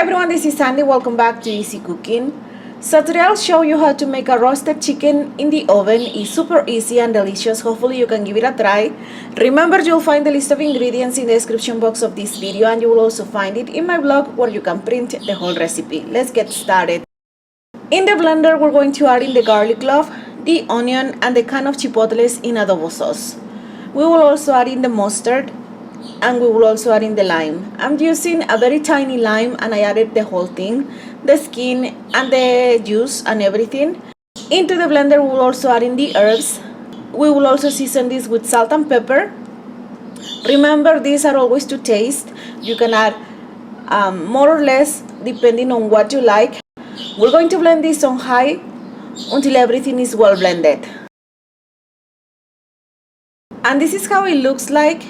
everyone, this is Sandy. Welcome back to Easy Cooking. So today I'll show you how to make a roasted chicken in the oven. It's super easy and delicious. Hopefully you can give it a try. Remember, you'll find the list of ingredients in the description box of this video, and you will also find it in my blog where you can print the whole recipe. Let's get started. In the blender, we're going to add in the garlic clove, the onion, and the can of chipotles in adobo sauce. We will also add in the mustard, and we will also add in the lime. I'm using a very tiny lime, and I added the whole thing, the skin and the juice and everything. Into the blender, we will also add in the herbs. We will also season this with salt and pepper. Remember, these are always to taste. You can add more or less depending on what you like. We're going to blend this on high until everything is well blended. And this is how it looks like.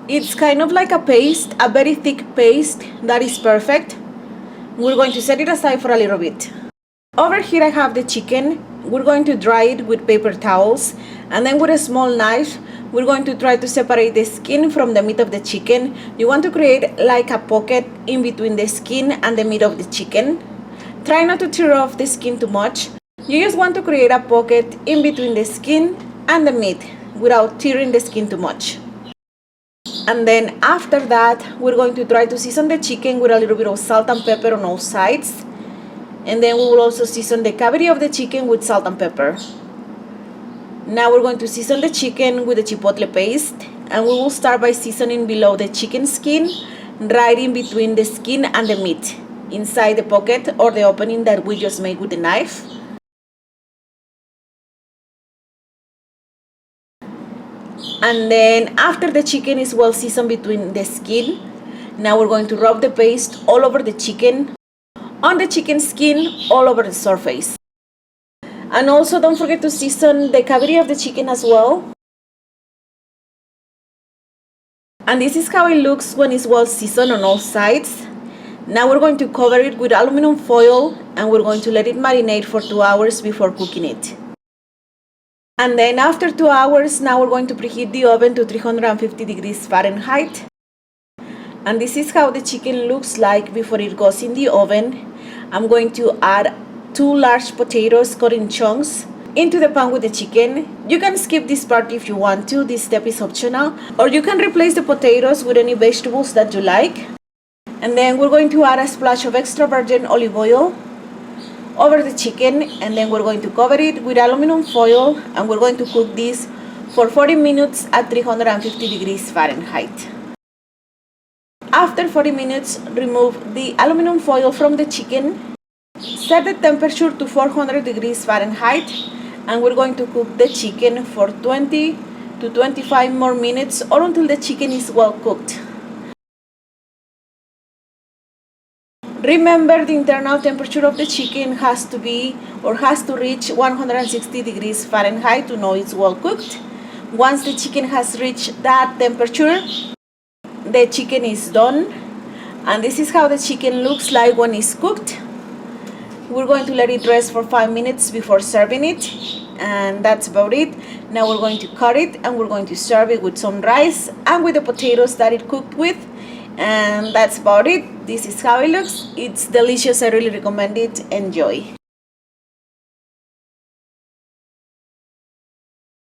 It's kind of like a paste, a very thick paste that is perfect. We're going to set it aside for a little bit. Over here I have the chicken. We're going to dry it with paper towels, and then with a small knife we're going to try to separate the skin from the meat of the chicken. You want to create like a pocket in between the skin and the meat of the chicken. Try not to tear off the skin too much. You just want to create a pocket in between the skin and the meat without tearing the skin too much. And then after that, we're going to try to season the chicken with a little bit of salt and pepper on all sides. And then we will also season the cavity of the chicken with salt and pepper. Now we're going to season the chicken with the chipotle paste. And we will start by seasoning below the chicken skin, right in between the skin and the meat, inside the pocket or the opening that we just made with the knife. And then after the chicken is well seasoned between the skin, now we're going to rub the paste all over the chicken, on the chicken skin, all over the surface. And also don't forget to season the cavity of the chicken as well. And this is how it looks when it's well seasoned on all sides. Now we're going to cover it with aluminum foil, and we're going to let it marinate for 2 hours before cooking it. And then after 2 hours, now we're going to preheat the oven to 350 degrees Fahrenheit. And this is how the chicken looks like before it goes in the oven. I'm going to add 2 large potatoes cut in chunks into the pan with the chicken. You can skip this part if you want to, this step is optional. Or you can replace the potatoes with any vegetables that you like. And then we're going to add a splash of extra virgin olive oil over the chicken, and then we're going to cover it with aluminum foil, and we're going to cook this for 40 minutes at 350 degrees Fahrenheit. After 40 minutes, remove the aluminum foil from the chicken, set the temperature to 400 degrees Fahrenheit, and we're going to cook the chicken for 20 to 25 more minutes, or until the chicken is well cooked. Remember, the internal temperature of the chicken has to reach 160 degrees Fahrenheit to know it's well cooked. Once the chicken has reached that temperature, the chicken is done. And this is how the chicken looks like when it's cooked. We're going to let it rest for 5 minutes before serving it. And that's about it. Now we're going to cut it, and we're going to serve it with some rice and with the potatoes that it cooked with. And that's about it. This is how it looks. It's delicious. I really recommend it. Enjoy.